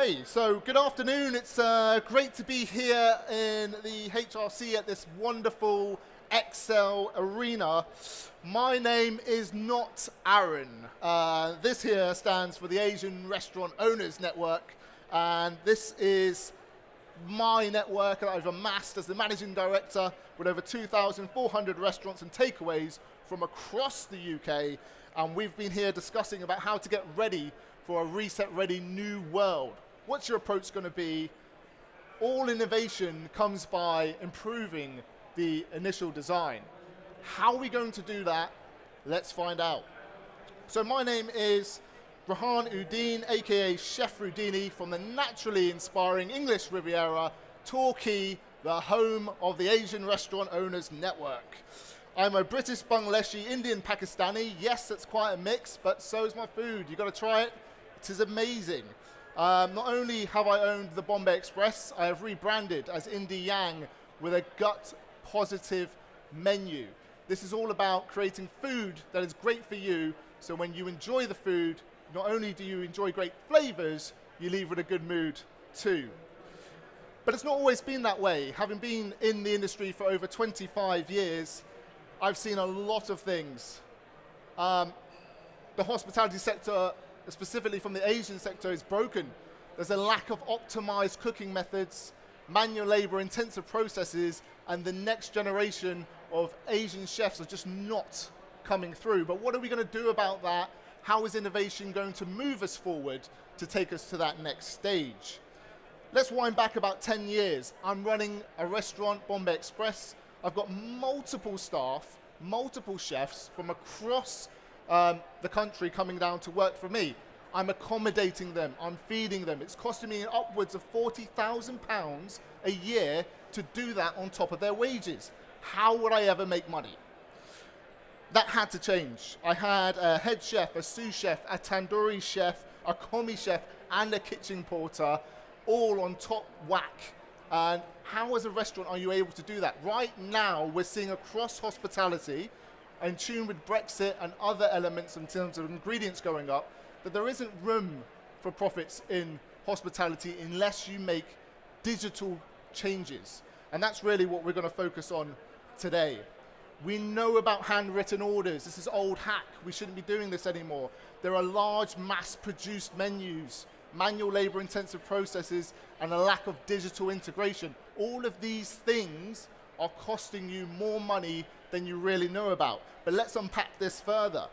away. So good afternoon. It's great to be here in the HRC at this wonderful Excel arena. My name is not Aaron. This here stands for the Asian Restaurant Owners Network, and this is my network that I've amassed as the managing director with over 2,400 restaurants and takeaways from across the UK, and we've been here discussing about how to get ready for a reset-ready new world. What's your approach going to be? All innovation comes by improving the initial design. How are we going to do that? Let's find out. So my name is Rehan Uddin, aka Chef Rudini, from the naturally inspiring English Riviera, Torquay, the home of the Asian Restaurant Owners Network. I'm a British Bangladeshi, Indian Pakistani. Yes, it's quite a mix, but so is my food. You've got to try it. It is amazing. Not only have I owned the Bombay Express, I have rebranded as Indie Yang with a gut-positive menu. This is all about creating food that is great for you, so when you enjoy the food, not only do you enjoy great flavors, you leave with a good mood too. But it's not always been that way. Having been in the industry for over 25 years, I've seen a lot of things. The hospitality sector, specifically from the Asian sector, is broken. There's a lack of optimized cooking methods, manual labor intensive processes, and the next generation of Asian chefs are just not coming through. But what are we going to do about that? How is innovation going to move us forward to take us to that next stage? Let's wind back about 10 years. I'm running a restaurant, Bombay Express. I've got multiple staff, multiple chefs from across the country coming down to work for me. I'm accommodating them, I'm feeding them. It's costing me upwards of £40,000 a year to do that on top of their wages. How would I ever make money? That had to change. I had a head chef, a sous chef, a tandoori chef, a commis chef, and a kitchen porter, all on top whack. And how as a restaurant are you able to do that? Right now, we're seeing across hospitality, in tune with Brexit and other elements in terms of ingredients going up, that there isn't room for profits in hospitality unless you make digital changes. And that's really what we're going to focus on today. We know about handwritten orders. This is old hack. We shouldn't be doing this anymore. There are large mass-produced menus, manual labor-intensive processes, and a lack of digital integration. All of these things are costing you more money than you really know about. But let's unpack this further.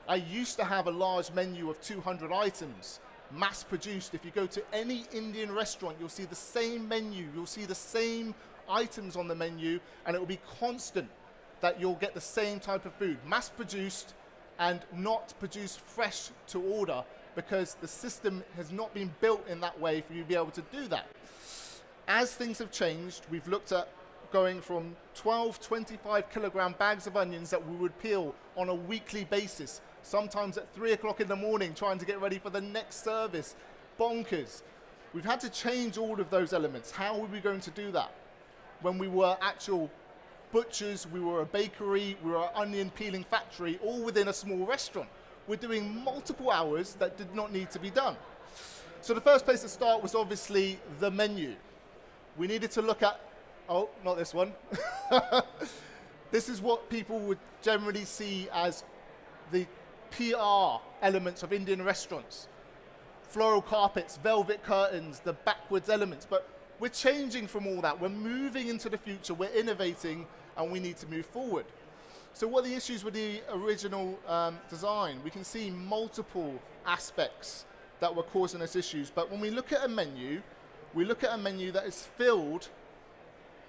I used to have a large menu of 200 items, mass-produced. If you go to any Indian restaurant, you'll see the same menu, you'll see the same items on the menu, and it will be constant that you'll get the same type of food, mass-produced and not produced fresh to order, because the system has not been built in that way for you to be able to do that. As things have changed, we've looked at going from 12, 25 kilogram bags of onions that we would peel on a weekly basis, sometimes at 3 o'clock in the morning, trying to get ready for the next service. Bonkers. We've had to change all of those elements. How are we going to do that? When we were actual butchers, we were a bakery, we were an onion peeling factory, all within a small restaurant. We're doing multiple hours that did not need to be done. So the first place to start was obviously the menu. We needed to look at, oh, not this one. This is what people would generally see as the PR elements of Indian restaurants. Floral carpets, velvet curtains, the backwards elements. But we're changing from all that. We're moving into the future, we're innovating, and we need to move forward. So what are the issues with the original design? We can see multiple aspects that were causing us issues. But when we look at a menu, we look at a menu that is filled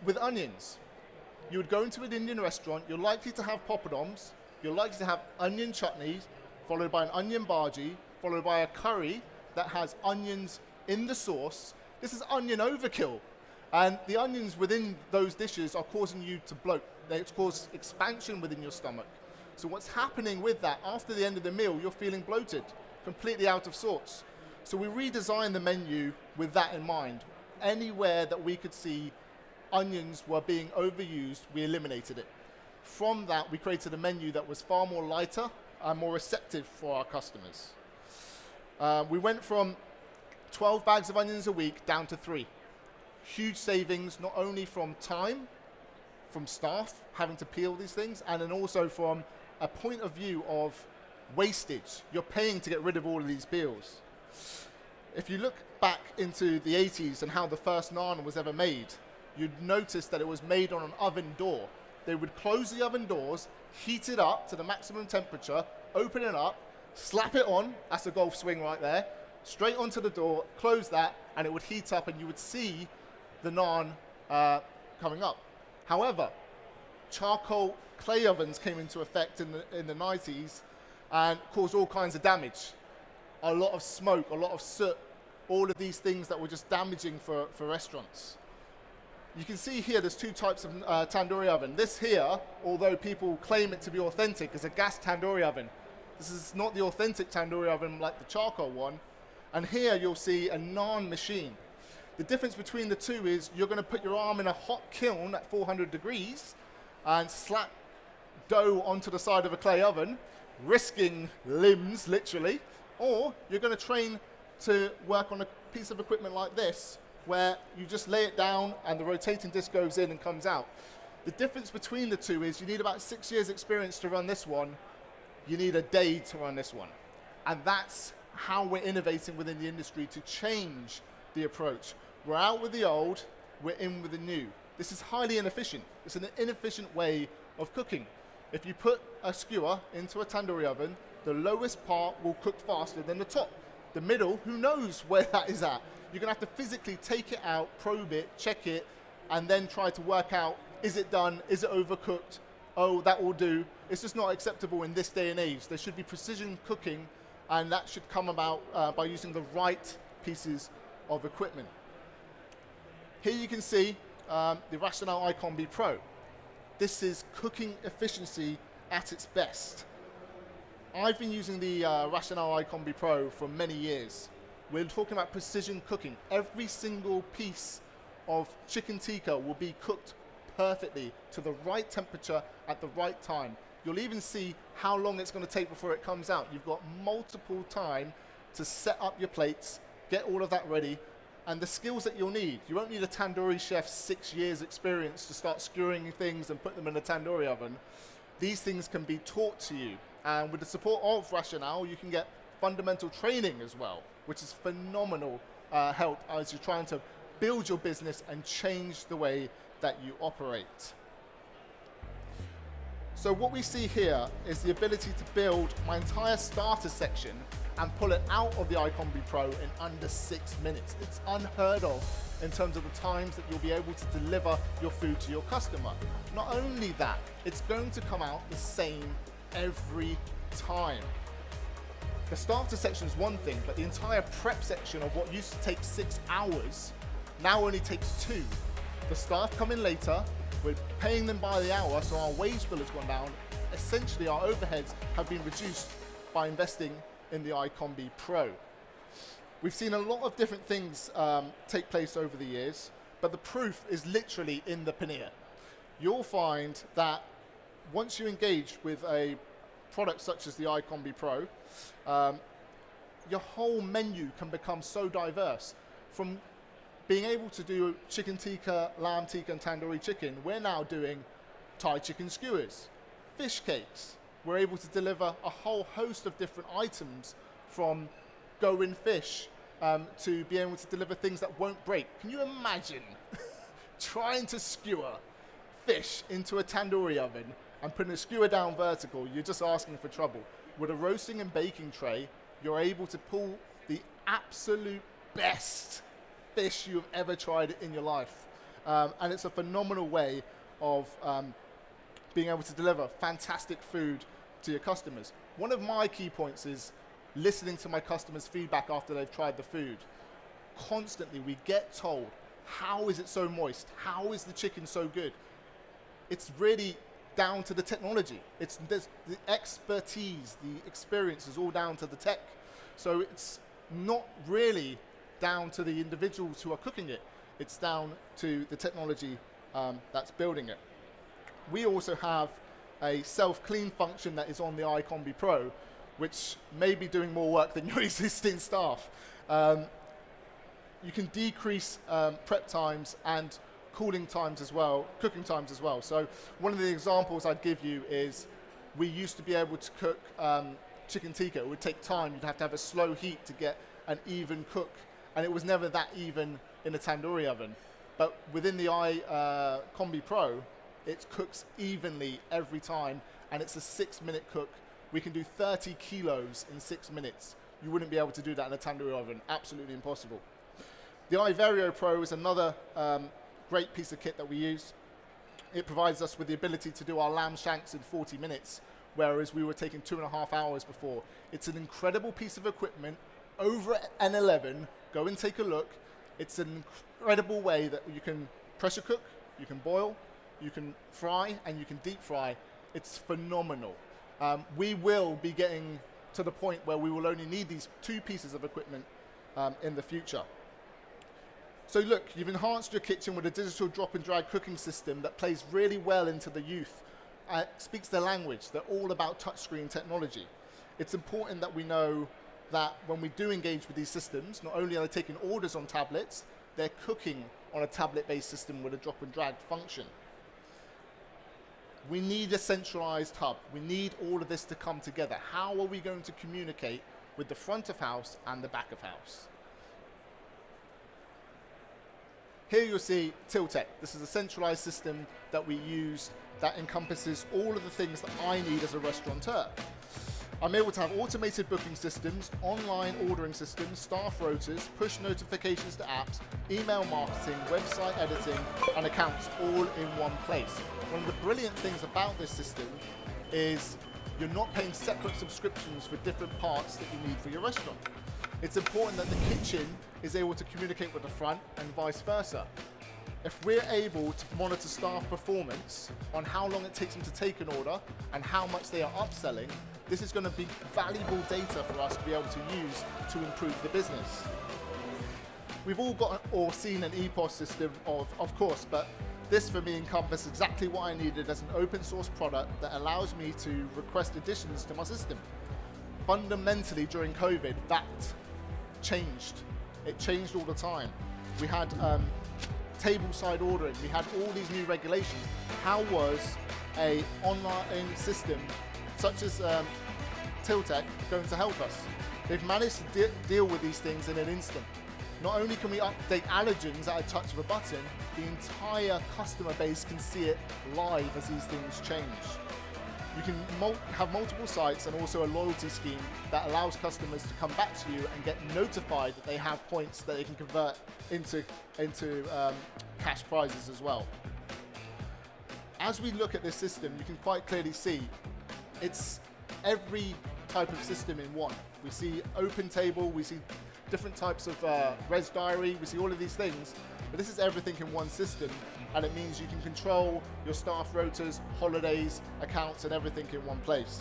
with onions. You would go into an Indian restaurant, you're likely to have poppadoms, you're likely to have onion chutneys, followed by an onion bhaji, followed by a curry that has onions in the sauce. This is onion overkill. And the onions within those dishes are causing you to bloat. They cause expansion within your stomach. So what's happening with that, after the end of the meal, you're feeling bloated, completely out of sorts. So we redesigned the menu with that in mind. Anywhere that we could see onions were being overused, we eliminated it. From that, we created a menu that was far more lighter and more receptive for our customers. We went from 12 bags of onions a week down to 3. Huge savings, not only from time, from staff having to peel these things, and then also from a point of view of wastage. You're paying to get rid of all of these peels. If you look back into the 80s and how the first naan was ever made, you'd notice that it was made on an oven door. They would close the oven doors, heat it up to the maximum temperature, open it up, slap it on, that's a golf swing right there, straight onto the door, close that, and it would heat up and you would see the naan coming up. However, charcoal clay ovens came into effect in the 90s and caused all kinds of damage. A lot of smoke, a lot of soot, all of these things that were just damaging for restaurants. You can see here there's 2 types of tandoori oven. This here, although people claim it to be authentic, is a gas tandoori oven. This is not the authentic tandoori oven like the charcoal one. And here you'll see a naan machine. The difference between the two is you're going to put your arm in a hot kiln at 400 degrees and slap dough onto the side of a clay oven, risking limbs, literally, or you're going to train to work on a piece of equipment like this, where you just lay it down and the rotating disc goes in and comes out. The difference between the two is you need about 6 years experience to run this one, you need a day to run this one. And that's how we're innovating within the industry to change the approach. We're out with the old, we're in with the new. This is highly inefficient. It's an inefficient way of cooking. If you put a skewer into a tandoori oven, the lowest part will cook faster than the top. The middle, who knows where that is at? You're going to have to physically take it out, probe it, check it, and then try to work out, is it done? Is it overcooked? Oh, that will do. It's just not acceptable in this day and age. There should be precision cooking, and that should come about by using the right pieces of equipment. Here you can see the Rational iCombi Pro. This is cooking efficiency at its best. I've been using the Rational iCombi Pro for many years. We're talking about precision cooking. Every single piece of chicken tikka will be cooked perfectly to the right temperature at the right time. You'll even see how long it's going to take before it comes out. You've got multiple time to set up your plates, get all of that ready, and the skills that you'll need. You won't need a tandoori chef's 6 years experience to start skewering things and put them in a tandoori oven. These things can be taught to you. And with the support of Rational, you can get fundamental training as well, which is phenomenal help as you're trying to build your business and change the way that you operate. So what we see here is the ability to build my entire starter section and pull it out of the iCombi Pro in under 6 minutes. It's unheard of in terms of the times that you'll be able to deliver your food to your customer. Not only that, it's going to come out the same every time. The starter section is one thing, but the entire prep section of what used to take 6 hours now only takes 2. The staff come in later, we're paying them by the hour, so our wage bill has gone down. Essentially, our overheads have been reduced by investing in the iCombi Pro. We've seen a lot of different things take place over the years, but the proof is literally in the paneer. You'll find that once you engage with a product such as the iCombi Pro, your whole menu can become so diverse. From being able to do chicken tikka, lamb tikka, and tandoori chicken, we're now doing Thai chicken skewers, fish cakes. We're able to deliver a whole host of different items, from go-in fish to be able to deliver things that won't break. Can you imagine trying to skewer fish into a tandoori oven and putting a skewer down vertical? You're just asking for trouble. With a roasting and baking tray, you're able to pull the absolute best fish you've ever tried in your life. And it's a phenomenal way of being able to deliver fantastic food to your customers. One of my key points is listening to my customers' feedback after they've tried the food. Constantly we get told, how is it so moist? How is the chicken so good? It's really down to the technology. It's the expertise, the experience is all down to the tech. So it's not really down to the individuals who are cooking it. It's down to the technology that's building it. We also have a self-clean function that is on the iCombi Pro, which may be doing more work than your existing staff. you can decrease prep times and cooling times as well, cooking times as well. So one of the examples I'd give you is we used to be able to cook chicken tikka. It would take time. You'd have to have a slow heat to get an even cook, and it was never that even in a tandoori oven. But within the iCombi Pro, it cooks evenly every time, and it's a 6-minute cook. We can do 30 kilos in 6 minutes. You wouldn't be able to do that in a tandoori oven. Absolutely impossible. The iVario Pro is another great piece of kit that we use. It provides us with the ability to do our lamb shanks in 40 minutes, whereas we were taking 2.5 hours before. It's an incredible piece of equipment. Over at N11, go and take a look. It's an incredible way that you can pressure cook, you can boil, you can fry, and you can deep fry. It's phenomenal. We will be getting to the point where we will only need these 2 pieces of equipment in the future. So look, you've enhanced your kitchen with a digital drop and drag cooking system that plays really well into the youth, speaks their language. They're all about touchscreen technology. It's important that we know that when we do engage with these systems, not only are they taking orders on tablets, they're cooking on a tablet-based system with a drop and drag function. We need a centralized hub. We need all of this to come together. How are we going to communicate with the front of house and the back of house? Here you'll see Tiltec. This is a centralized system that we use that encompasses all of the things that I need as a restaurateur. I'm able to have automated booking systems, online ordering systems, staff rotas, push notifications to apps, email marketing, website editing, and accounts all in one place. One of the brilliant things about this system is you're not paying separate subscriptions for different parts that you need for your restaurant. It's important that the kitchen is able to communicate with the front and vice versa. If we're able to monitor staff performance on how long it takes them to take an order and how much they are upselling, this is going to be valuable data for us to be able to use to improve the business. We've all got or seen an EPOS system, of course, but this for me encompasses exactly what I needed as an open source product that allows me to request additions to my system. Fundamentally during COVID, that changed. It changed all the time. We had table-side ordering. We had all these new regulations. How was an online system such as Tiltec going to help us? They've managed to deal with these things in an instant. Not only can we update allergens at a touch of a button, the entire customer base can see it live as these things change. You can have multiple sites and also a loyalty scheme that allows customers to come back to you and get notified that they have points that they can convert into cash prizes as well. As we look at this system, you can quite clearly see it's every type of system in one. We see open table, we see different types of res diary, we see all of these things, but this is everything in one system, and it means you can control your staff rotas, holidays, accounts, and everything in one place.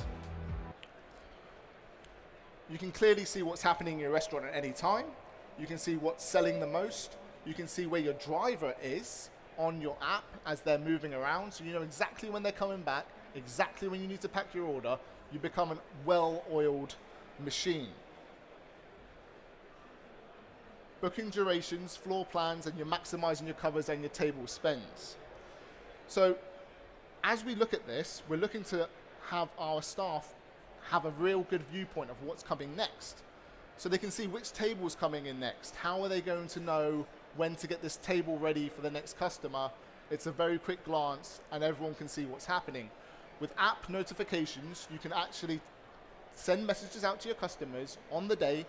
You can clearly see what's happening in your restaurant at any time. You can see what's selling the most. You can see where your driver is on your app as they're moving around, so you know exactly when they're coming back, exactly when you need to pack your order. You become a well-oiled machine. Booking durations, floor plans, and you're maximizing your covers and your table spends. So as we look at this, we're looking to have our staff have a real good viewpoint of what's coming next. So they can see which table's coming in next. How are they going to know when to get this table ready for the next customer? It's a very quick glance and everyone can see what's happening. With app notifications, you can actually send messages out to your customers on the day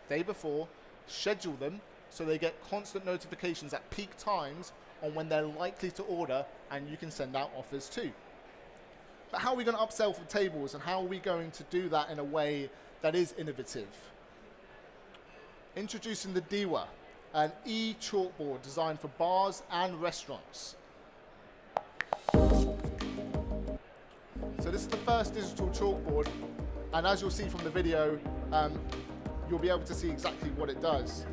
before, schedule them so they get constant notifications at peak times on when they're likely to order, and you can send out offers too. But how are we going to upsell for tables, and how are we going to do that in a way that is innovative? Introducing the Dewa, an e-chalkboard designed for bars and restaurants. So this is the first digital chalkboard, and as you'll see from the video, you'll be able to see exactly what it does.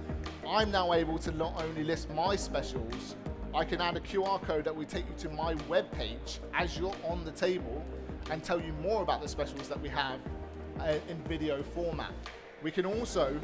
I'm now able to not only list my specials, I can add a QR code that will take you to my web page as you're on the table and tell you more about the specials that we have in video format. We can also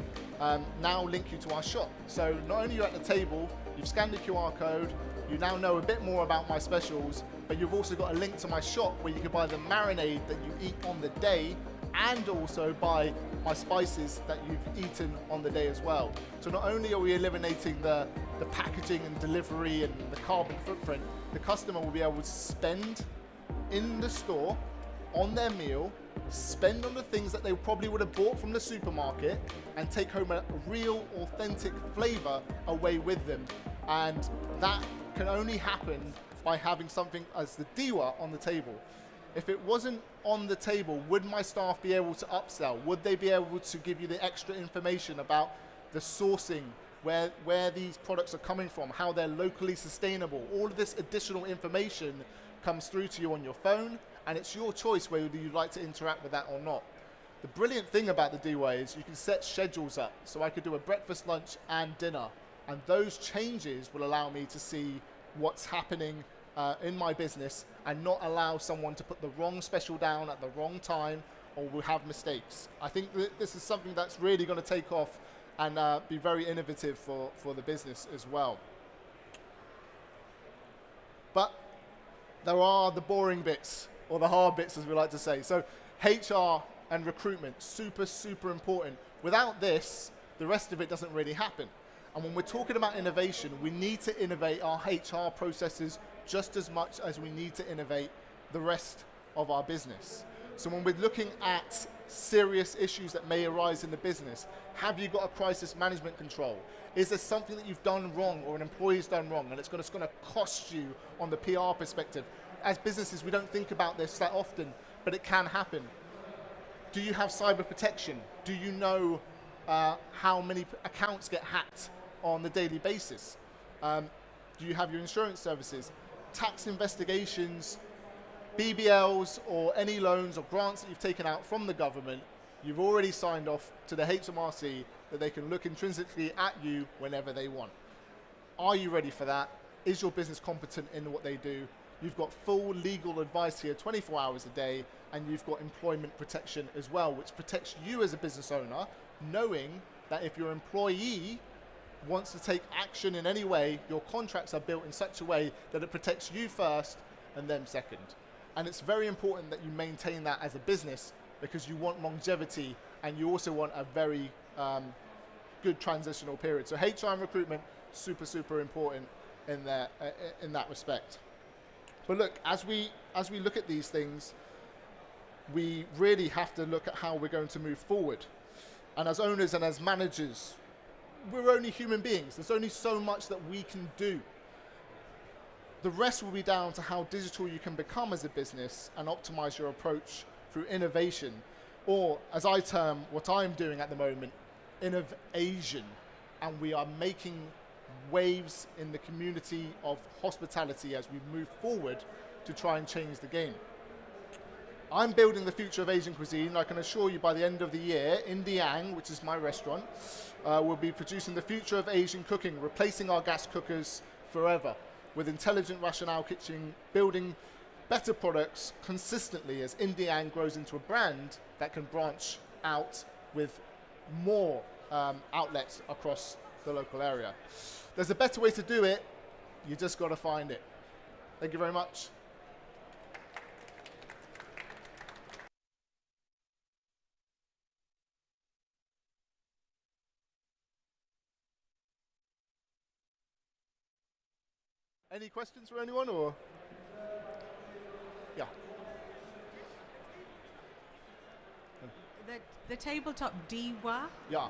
now link you to our shop. So not only are you at the table, you've scanned the QR code, you now know a bit more about my specials, but you've also got a link to my shop where you can buy the marinade that you eat on the day and also buy my spices that you've eaten on the day as well. So not only are we eliminating the packaging and delivery and the carbon footprint, the customer will be able to spend in the store on their meal, spend on the things that they probably would have bought from the supermarket and take home a real authentic flavor away with them. And that can only happen by having something as the Dewa on the table. If it wasn't on the table, would my staff be able to upsell? Would they be able to give you the extra information about the sourcing, where these products are coming from, how they're locally sustainable? All of this additional information comes through to you on your phone, and it's your choice whether you'd like to interact with that or not. The brilliant thing about the Dewa is you can set schedules up. So I could do a breakfast, lunch, and dinner, and those changes will allow me to see what's happening in my business and not allow someone to put the wrong special down at the wrong time or will have mistakes. I think that this is something that's really going to take off and be very innovative for the business as well. But there are the boring bits, or the hard bits as we like to say. So HR and recruitment, super, super important. Without this, the rest of it doesn't really happen. And when we're talking about innovation, we need to innovate our HR processes just as much as we need to innovate the rest of our business. So when we're looking at serious issues that may arise in the business, have you got a crisis management control? Is there something that you've done wrong or an employee's done wrong and it's going to cost you on the PR perspective? As businesses, we don't think about this that often, but it can happen. Do you have cyber protection? Do you know how many accounts get hacked on the daily basis? Do you have your insurance services? Tax investigations, BBLs or any loans or grants that you've taken out from the government, you've already signed off to the HMRC that they can look intrinsically at you whenever they want. Are you ready for that? Is your business competent in what they do? You've got full legal advice here 24 hours a day, and you've got employment protection as well, which protects you as a business owner, knowing that if your employee wants to take action in any way, your contracts are built in such a way that it protects you first and them second. And it's very important that you maintain that as a business because you want longevity and you also want a very good transitional period. So HR and recruitment, super, super important in that respect. But look, as we look at these things, we really have to look at how we're going to move forward. And as owners and as managers, we're only human beings. There's only so much that we can do. The rest will be down to how digital you can become as a business and optimize your approach through innovation, or as I term what I'm doing at the moment, innovation. And we are making waves in the community of hospitality as we move forward to try and change the game. I'm building the future of Asian cuisine. I can assure you by the end of the year, in Diang, which is my restaurant, we'll be producing the future of Asian cooking, replacing our gas cookers forever with intelligent rationale kitchen, building better products consistently as Indiang grows into a brand that can branch out with more outlets across the local area. There's a better way to do it, you just got to find it. Thank you very much. Any questions for anyone, or? Yeah. The tabletop Dewa. Yeah.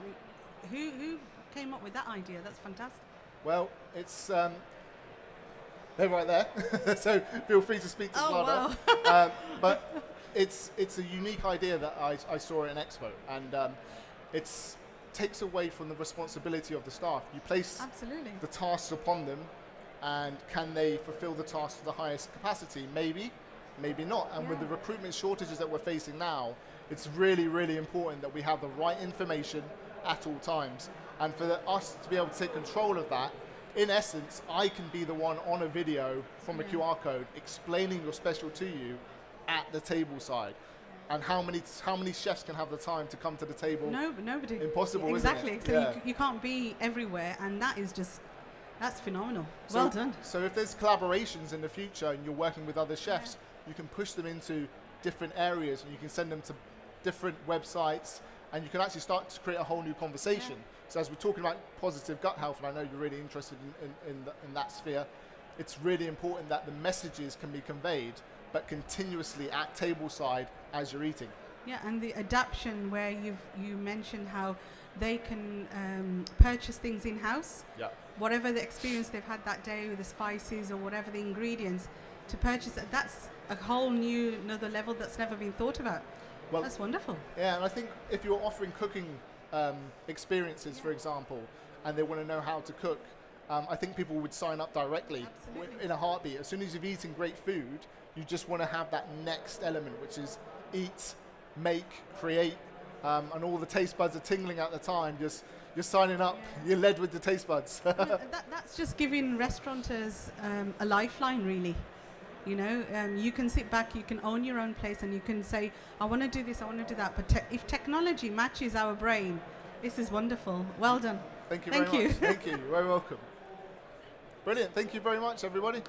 Who came up with that idea? That's fantastic. Well, it's they're right there, so feel free to speak to Vlada. Wow. But it's a unique idea that I saw at an expo, and it takes away from the responsibility of the staff. You place Absolutely. the tasks upon them, and can they fulfill the task to the highest capacity? Maybe, maybe not. And with the recruitment shortages that we're facing now, it's really, really important that we have the right information at all times. And for us to be able to take control of that, in essence, I can be the one on a video from a QR code explaining your special to you at the table side. And how many chefs can have the time to come to the table? No, nobody. Impossible, exactly. isn't it? So Yeah. you can't be everywhere, and that's phenomenal. So- Well done. So if there's collaborations in the future and you're working with other chefs, you can push them into different areas and you can send them to different websites and you can actually start to create a whole new conversation. So as we're talking about positive gut health, and I know you're really interested in that sphere, it's really important that the messages can be conveyed, but continuously at tableside as you're eating. Yeah, and the adaption where you mentioned how they can purchase things in house. Yeah. Whatever the experience they've had that day with the spices or whatever the ingredients, to purchase it, that's a whole new another level that's never been thought about. Well, That's wonderful. yeah, and I think if you're offering cooking experiences, for example, and they want to know how to cook, I think people would sign up directly Absolutely. in a heartbeat. As soon as you've eaten great food, you just want to have that next element, which is eat, make, create, and all the taste buds are tingling at the time. You're signing up. You're led with the taste buds. That's just giving restaurateurs a lifeline, really. You know, you can sit back, you can own your own place, and you can say, I want to do this, I want to do that. But if technology matches our brain, this is wonderful. Well done. Thank you Thank very you. much. Thank you. You're very welcome. Brilliant. Thank you very much, everybody.